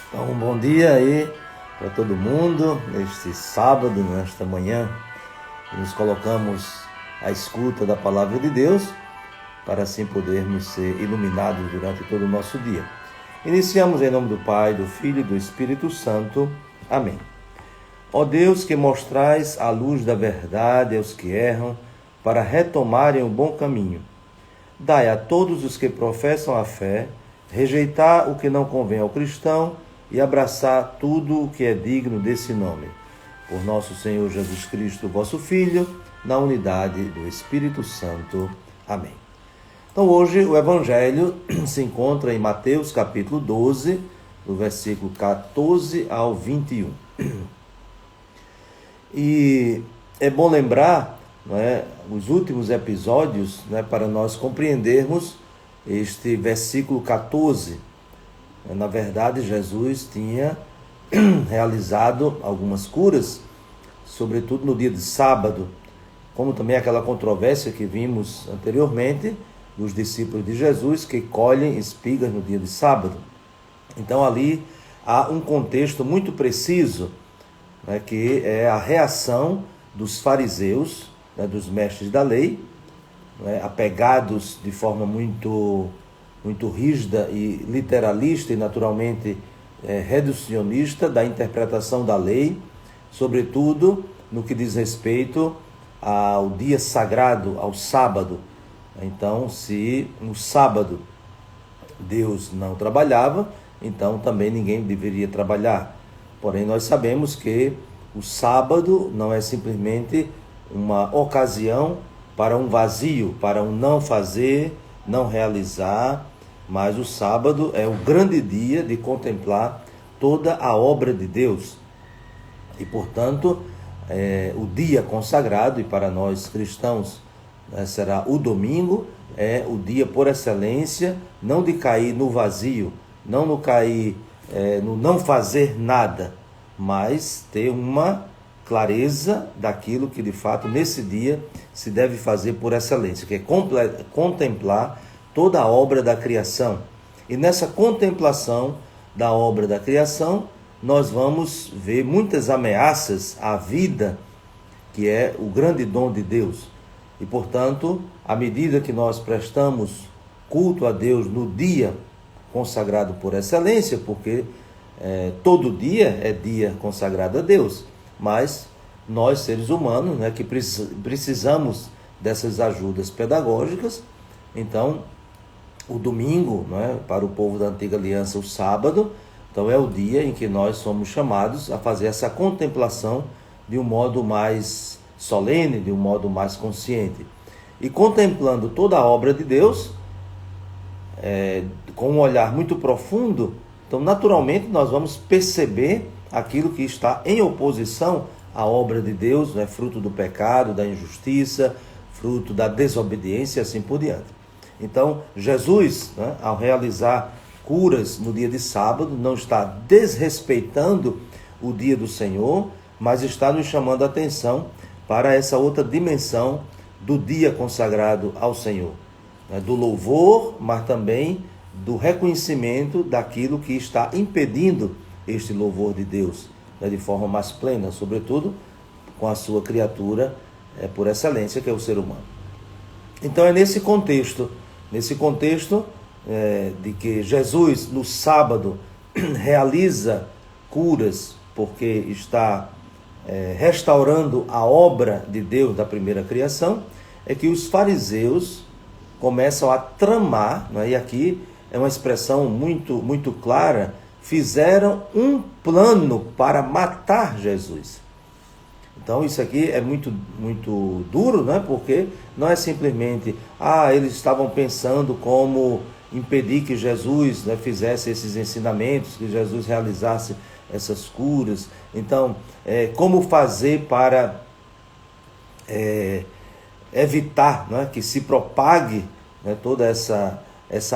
Então, um bom dia aí para todo mundo, neste sábado, nesta manhã, nos colocamos à escuta da Palavra de Deus, para assim podermos ser iluminados durante todo o nosso dia. Iniciamos em nome do Pai, do Filho e do Espírito Santo. Amém. Ó Deus, que mostrais a luz da verdade aos que erram, para retomarem o bom caminho, dai a todos os que professam a fé, rejeitar o que não convém ao cristão e abraçar tudo o que é digno desse nome. Por nosso Senhor Jesus Cristo, vosso Filho, na unidade do Espírito Santo. Amém. Então hoje o Evangelho se encontra em Mateus capítulo 12, do versículo 14 ao 21. E é bom lembrar, não é, os últimos episódios, né, para nós compreendermos este versículo 14. Na verdade, Jesus tinha realizado algumas curas, sobretudo no dia de sábado, como também aquela controvérsia que vimos anteriormente dos discípulos de Jesus que colhem espigas no dia de sábado. Então ali há um contexto muito preciso, né, que é a reação dos fariseus, né, dos mestres da lei, né, apegados de forma muito rígida e literalista e naturalmente reducionista da interpretação da lei, sobretudo no que diz respeito ao dia sagrado, ao sábado. Então, se no sábado Deus não trabalhava, então também ninguém deveria trabalhar. Porém, nós sabemos que o sábado não é simplesmente uma ocasião para um vazio, para um não fazer, não realizar, mas o sábado é o grande dia de contemplar toda a obra de Deus. E, portanto, o dia consagrado, e para nós cristãos, né, será o domingo, é o dia por excelência, não de cair no vazio, não no cair no não fazer nada, mas ter uma clareza daquilo que de fato nesse dia se deve fazer por excelência, que é contemplar toda a obra da criação. E nessa contemplação da obra da criação, nós vamos ver muitas ameaças à vida, que é o grande dom de Deus. E portanto, à medida que nós prestamos culto a Deus no dia consagrado por excelência, porque todo dia é dia consagrado a Deus, mas nós, seres humanos, né, que precisamos dessas ajudas pedagógicas. Então, o domingo, né, para o povo da Antiga Aliança, o sábado, então é o dia em que nós somos chamados a fazer essa contemplação de um modo mais solene, de um modo mais consciente. E contemplando toda a obra de Deus, com um olhar muito profundo, então naturalmente nós vamos perceber aquilo que está em oposição à obra de Deus, né, fruto do pecado, da injustiça, fruto da desobediência e assim por diante. Então Jesus, né, ao realizar curas no dia de sábado, não está desrespeitando o dia do Senhor, mas está nos chamando a atenção para essa outra dimensão do dia consagrado ao Senhor, né, do louvor, mas também do reconhecimento daquilo que está impedindo este louvor de Deus, né, de forma mais plena, sobretudo com a sua criatura por excelência, que é o ser humano. Então é nesse contexto de que Jesus no sábado realiza curas, porque está restaurando a obra de Deus da primeira criação, é que os fariseus começam a tramar, né? E aqui é uma expressão muito clara, fizeram um plano para matar Jesus. Então isso aqui é muito duro, né? Porque não é simplesmente, eles estavam pensando como impedir que Jesus, né, fizesse esses ensinamentos, que Jesus realizasse essas curas. Então, como fazer para evitar, né, que se propague, né, toda essa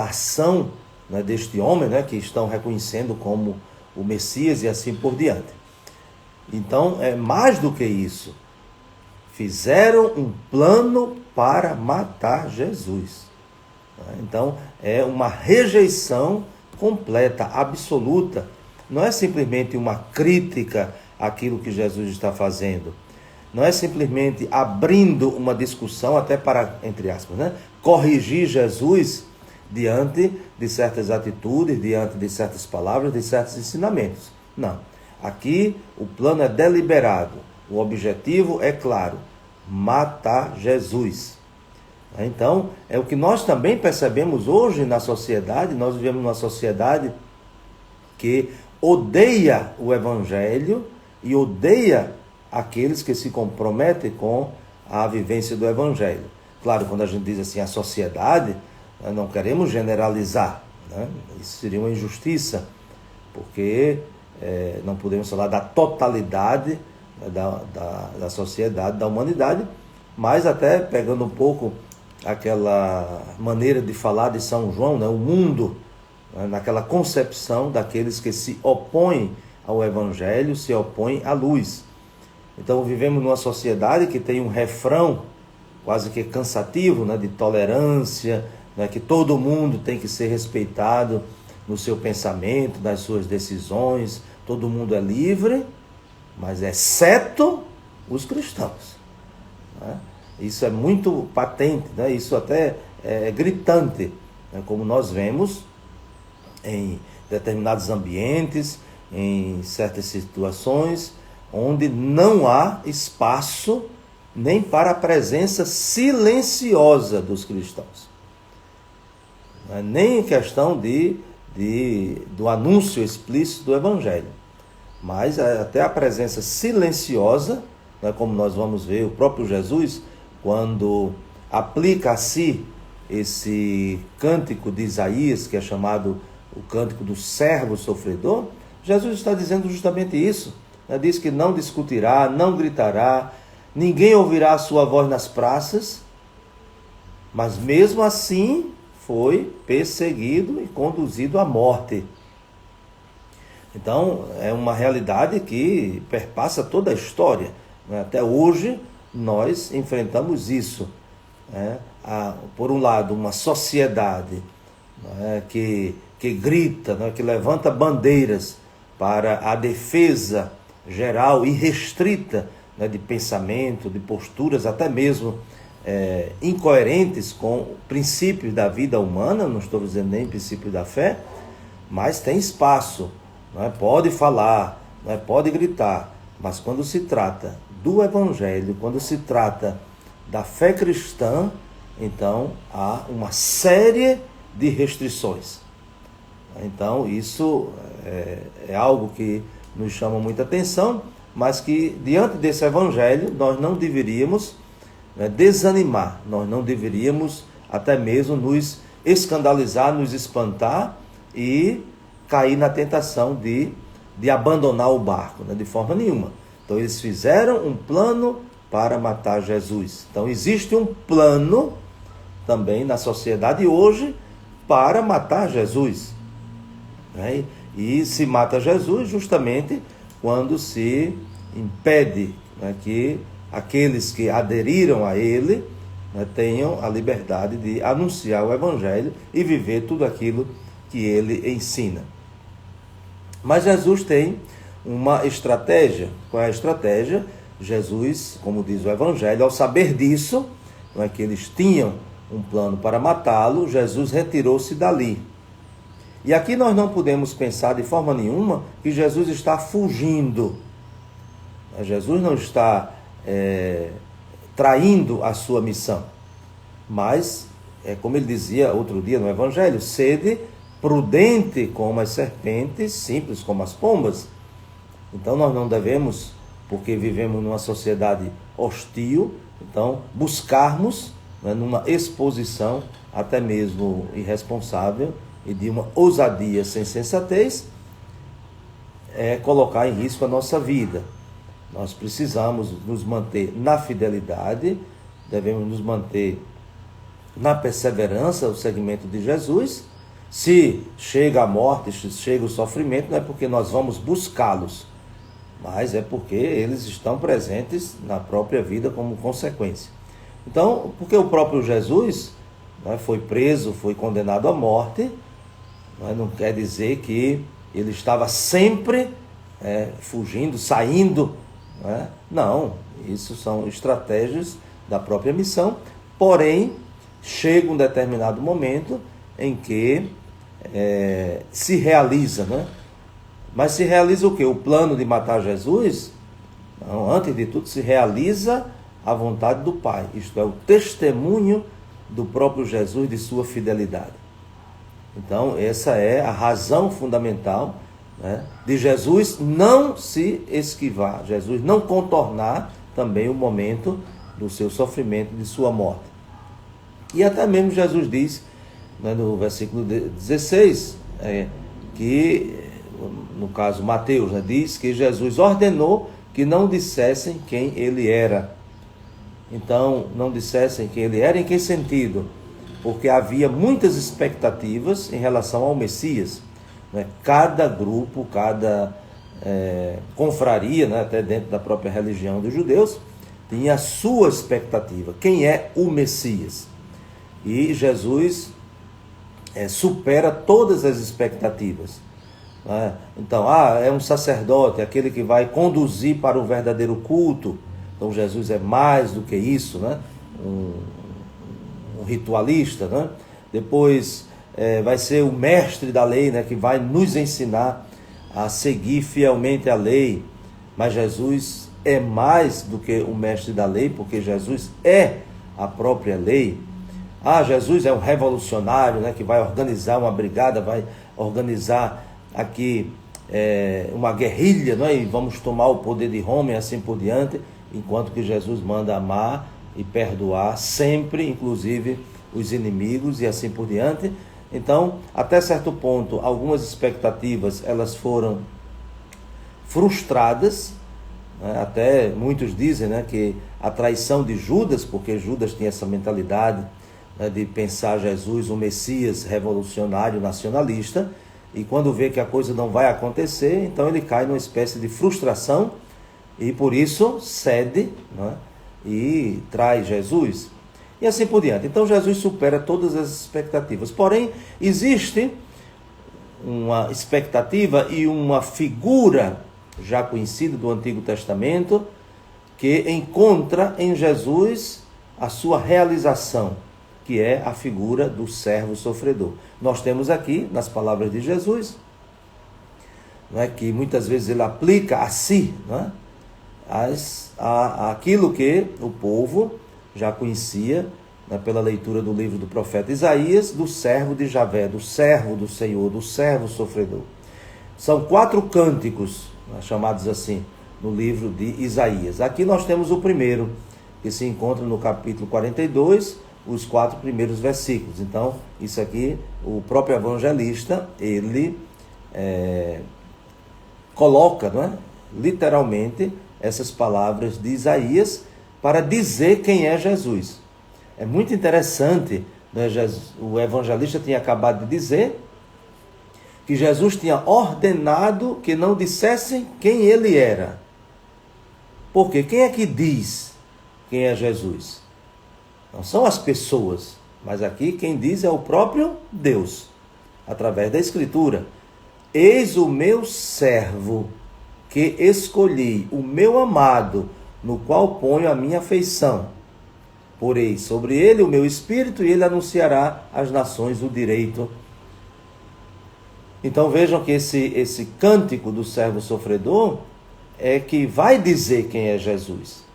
ação, né, deste homem, né, que estão reconhecendo como o Messias e assim por diante. Então, é mais do que isso. Fizeram um plano para matar Jesus. Então, é uma rejeição completa, absoluta não é simplesmente uma crítica àquilo que Jesus está fazendo. Não é simplesmente abrindo uma discussão até para, entre aspas, né, corrigir Jesus diante de certas atitudes, diante de certas palavras, de certos ensinamentos. Não. Aqui o plano é deliberado. O objetivo é claro: matar Jesus. Então, é o que nós também percebemos hoje na sociedade. Nós vivemos numa sociedade que odeia o Evangelho e odeia aqueles que se comprometem com a vivência do Evangelho. Claro, quando a gente diz assim, a sociedade, nós não queremos generalizar, né? Isso seria uma injustiça, porque não podemos falar da totalidade da sociedade, da humanidade, mas até pegando um pouco aquela maneira de falar de São João, né? O mundo, né? Naquela concepção daqueles que se opõem ao Evangelho, se opõem à luz. Então vivemos numa sociedade que tem um refrão quase que cansativo, né? De tolerância, né? Que todo mundo tem que ser respeitado no seu pensamento, nas suas decisões, todo mundo é livre, mas exceto os cristãos, né? Isso é muito patente, né? Isso até é gritante, né? Como nós vemos em determinados ambientes, em certas situações, onde não há espaço nem para a presença silenciosa dos cristãos. Não é nem em questão do anúncio explícito do Evangelho, mas até a presença silenciosa, né, como nós vamos ver o próprio Jesus, quando aplica a si esse cântico de Isaías, que é chamado o cântico do servo sofredor, Jesus está dizendo justamente isso. Diz que não discutirá, não gritará, ninguém ouvirá a sua voz nas praças, mas mesmo assim foi perseguido e conduzido à morte. Então, é uma realidade que perpassa toda a história. Até hoje, nós enfrentamos isso. Por um lado, uma sociedade que grita, que levanta bandeiras para a defesa geral e restrita, de pensamento, de posturas, até mesmo incoerentes com princípios da vida humana, não estou dizendo nem princípios da fé, mas tem espaço, pode falar, pode gritar, mas quando se trata do Evangelho, quando se trata da fé cristã, então há uma série de restrições. Então isso é algo que nos chama muita atenção, mas que diante desse Evangelho nós não deveríamos desanimar, nós não deveríamos até mesmo nos escandalizar, nos espantar e cair na tentação de abandonar o barco, de forma nenhuma. Então eles fizeram um plano para matar Jesus. Então existe um plano também na sociedade hoje para matar Jesus. E se mata Jesus justamente quando se impede que aqueles que aderiram a ele tenham a liberdade de anunciar o Evangelho e viver tudo aquilo que ele ensina. Mas Jesus tem uma estratégia. Qual é a estratégia? Jesus, como diz o Evangelho, ao saber disso, que eles tinham um plano para matá-lo, Jesus retirou-se dali. E aqui nós não podemos pensar de forma nenhuma que Jesus está fugindo. Jesus não está traindo a sua missão. Mas, como ele dizia outro dia no Evangelho, sede prudente como as serpentes, simples como as pombas. Então nós não devemos, porque vivemos numa sociedade hostil, então buscarmos numa exposição até mesmo irresponsável e de uma ousadia sem sensatez, colocar em risco a nossa vida. Nós precisamos nos manter na fidelidade, devemos nos manter na perseverança, o segmento de Jesus. Se chega a morte, se chega o sofrimento, não é porque nós vamos buscá-los, mas é porque eles estão presentes na própria vida como consequência. Então, porque o próprio Jesus foi preso, foi condenado à morte, não quer dizer que ele estava sempre fugindo, saindo. Não, isso são estratégias da própria missão, porém, chega um determinado momento em que se realiza, Mas se realiza o quê? O plano de matar Jesus? Não, antes de tudo se realiza a vontade do Pai, isto é, o testemunho do próprio Jesus de sua fidelidade. Então, essa é a razão fundamental de Jesus não se esquivar, Jesus não contornar também o momento do seu sofrimento, de sua morte. E até mesmo Jesus diz, no versículo 16, que, no caso Mateus, diz que Jesus ordenou que não dissessem quem ele era. Então, não dissessem quem ele era, em que sentido? Porque havia muitas expectativas em relação ao Messias. Cada grupo, cada confraria, até dentro da própria religião dos judeus, tinha a sua expectativa. Quem é o Messias? E Jesus supera todas as expectativas. Então, é um sacerdote, aquele que vai conduzir para o verdadeiro culto. Então, Jesus é mais do que isso, um ritualista. Depois, vai ser o mestre da lei, que vai nos ensinar a seguir fielmente a lei. Mas Jesus é mais do que o mestre da lei, porque Jesus é a própria lei. Jesus é um revolucionário, que vai organizar uma brigada, vai organizar aqui uma guerrilha, e vamos tomar o poder de Roma e assim por diante, enquanto que Jesus manda amar e perdoar sempre, inclusive os inimigos e assim por diante. Então, até certo ponto, algumas expectativas elas foram frustradas, até muitos dizem que a traição de Judas, porque Judas tinha essa mentalidade de pensar Jesus, o Messias revolucionário, nacionalista, e quando vê que a coisa não vai acontecer, então ele cai numa espécie de frustração e por isso cede e trai Jesus. E assim por diante. Então Jesus supera todas as expectativas. Porém, existe uma expectativa e uma figura já conhecida do Antigo Testamento que encontra em Jesus a sua realização, que é a figura do servo sofredor. Nós temos aqui, nas palavras de Jesus, que muitas vezes ele aplica a si aquilo que o povo já conhecia, pela leitura do livro do profeta Isaías, do servo de Javé, do servo do Senhor, do servo sofredor. São 4 cânticos, chamados assim, no livro de Isaías. Aqui nós temos o primeiro, que se encontra no capítulo 42, os 4 primeiros versículos. Então, isso aqui, o próprio evangelista, ele coloca, literalmente, essas palavras de Isaías para dizer quem é Jesus. É muito interessante, o evangelista tinha acabado de dizer que Jesus tinha ordenado que não dissessem quem ele era. Porque quem é que diz quem é Jesus? Não são as pessoas, mas aqui quem diz é o próprio Deus, através da Escritura. Eis o meu servo, que escolhi, o meu amado, no qual ponho a minha afeição. Porei sobre ele o meu espírito, e ele anunciará às nações o direito. Então vejam que esse cântico do servo sofredor é que vai dizer quem é Jesus.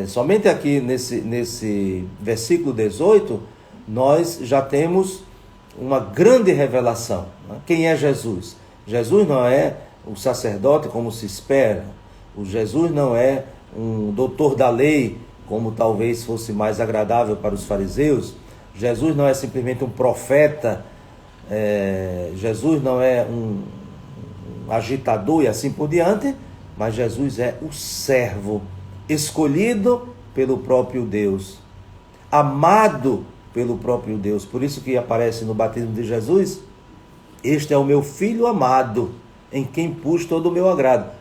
Somente aqui nesse versículo 18, nós já temos uma grande revelação. Quem é Jesus? Jesus não é o sacerdote como se espera. O Jesus não é um doutor da lei, como talvez fosse mais agradável para os fariseus. Jesus não é simplesmente um profeta. Jesus não é um agitador e assim por diante, mas Jesus é o servo escolhido pelo próprio Deus, amado pelo próprio Deus. Por isso que aparece no batismo de Jesus: este é o meu filho amado, em quem pus todo o meu agrado.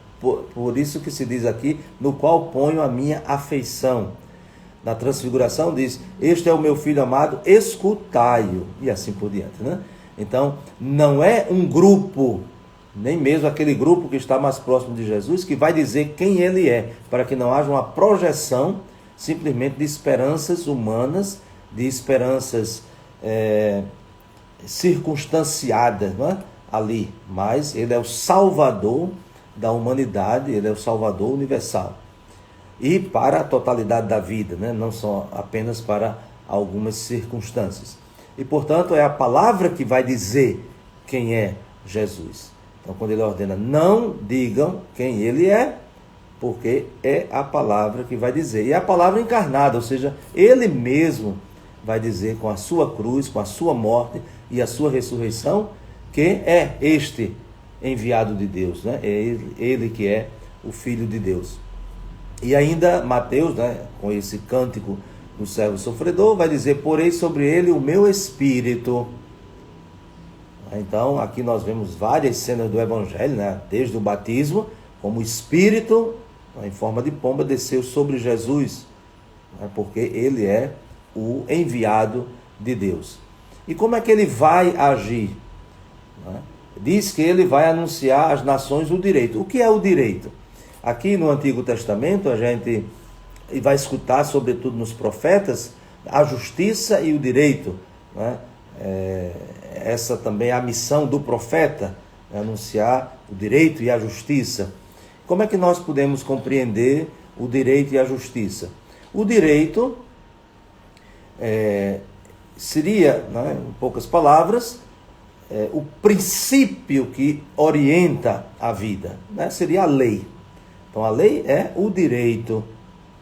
Por isso que se diz aqui, no qual ponho a minha afeição. Na transfiguração diz: este é o meu filho amado, escutai-o, e assim por diante, Então, não é um grupo, nem mesmo aquele grupo que está mais próximo de Jesus, que vai dizer quem ele é, para que não haja uma projeção simplesmente de esperanças humanas, de esperanças circunstanciadas, não é? Ali. Mas ele é o Salvador da humanidade, ele é o Salvador universal. E para a totalidade da vida, né? Não só apenas para algumas circunstâncias. E, portanto, é a palavra que vai dizer quem é Jesus. Então, quando ele ordena, não digam quem ele é, porque é a palavra que vai dizer. E é a palavra encarnada, ou seja, ele mesmo vai dizer com a sua cruz, com a sua morte e a sua ressurreição, que é este enviado de Deus, né? É ele que é o Filho de Deus. E ainda Mateus, né, com esse cântico do servo sofredor, vai dizer, porei sobre ele o meu espírito. Então, aqui nós vemos várias cenas do Evangelho, né, desde o batismo, como o Espírito, em forma de pomba, desceu sobre Jesus, né, porque ele é o enviado de Deus. E como é que ele vai agir? Né? Diz que ele vai anunciar às nações o direito. O que é o direito? Aqui no Antigo Testamento, a gente vai escutar, sobretudo nos profetas, a justiça e o direito, né? Essa também é a missão do profeta, anunciar o direito e a justiça. Como é que nós podemos compreender o direito e a justiça? O direito seria, né, em poucas palavras, o princípio que orienta a vida, né? Seria a lei. Então a lei é o direito.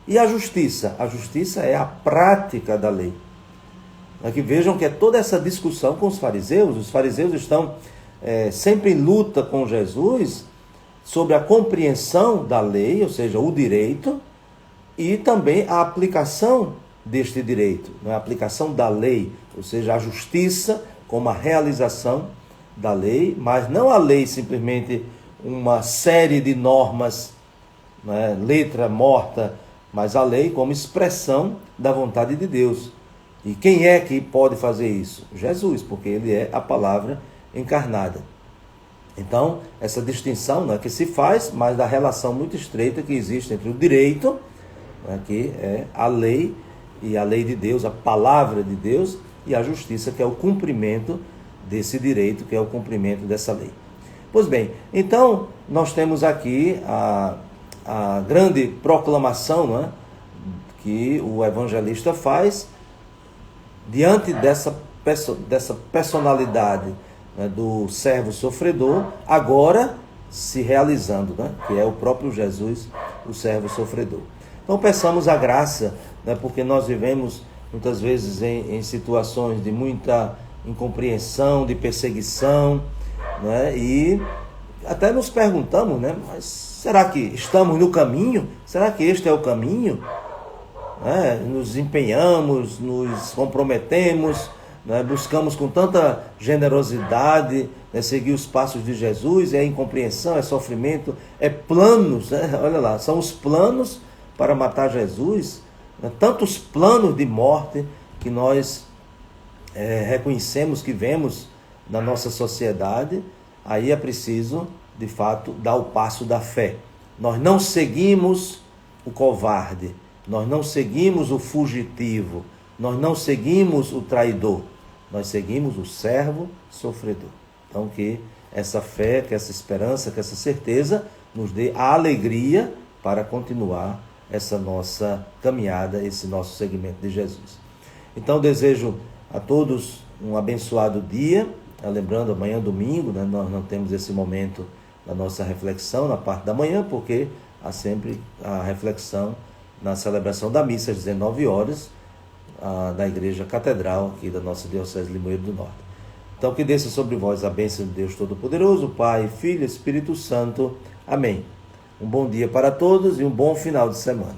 E a justiça? A justiça é a prática da lei. Aqui vejam que é toda essa discussão com os fariseus estão sempre em luta com Jesus sobre a compreensão da lei, ou seja, o direito, e também a aplicação deste direito, né? A aplicação da lei, ou seja, a justiça como a realização da lei, mas não a lei simplesmente uma série de normas, né? Letra morta, mas a lei como expressão da vontade de Deus. E quem é que pode fazer isso? Jesus, porque ele é a palavra encarnada. Então, essa distinção não é que se faz, mas da relação muito estreita que existe entre o direito, né, que é a lei, e a lei de Deus, a palavra de Deus, e a justiça, que é o cumprimento desse direito, que é o cumprimento dessa lei. Pois bem, então, nós temos aqui a grande proclamação, não é, que o evangelista faz diante dessa personalidade, né, do servo sofredor, agora se realizando, né, que é o próprio Jesus, o servo sofredor. Então peçamos a graça, né, porque nós vivemos muitas vezes em situações de muita incompreensão, de perseguição, né, e até nos perguntamos, né, mas será que estamos no caminho? Será que este é o caminho? Nos empenhamos, nos comprometemos, né? Buscamos com tanta generosidade, né, seguir os passos de Jesus. É incompreensão, é sofrimento, é planos, né? Olha lá, são os planos para matar Jesus, né? Tantos planos de morte que nós reconhecemos, que vemos na nossa sociedade. Aí é preciso, de fato, dar o passo da fé. Nós não seguimos o covarde, nós não seguimos o fugitivo, nós não seguimos o traidor, nós seguimos o servo sofredor. Então que essa fé, que essa esperança, que essa certeza nos dê a alegria para continuar essa nossa caminhada, esse nosso seguimento de Jesus. Então desejo a todos um abençoado dia, lembrando, amanhã domingo, né, nós não temos esse momento da nossa reflexão na parte da manhã, porque há sempre a reflexão na celebração da missa às 19 horas, da Igreja Catedral aqui da nossa Diocese de Limoeiro do Norte. Então que desça sobre vós a bênção de Deus Todo-Poderoso, Pai, Filho e Espírito Santo. Amém. Um bom dia para todos e um bom final de semana.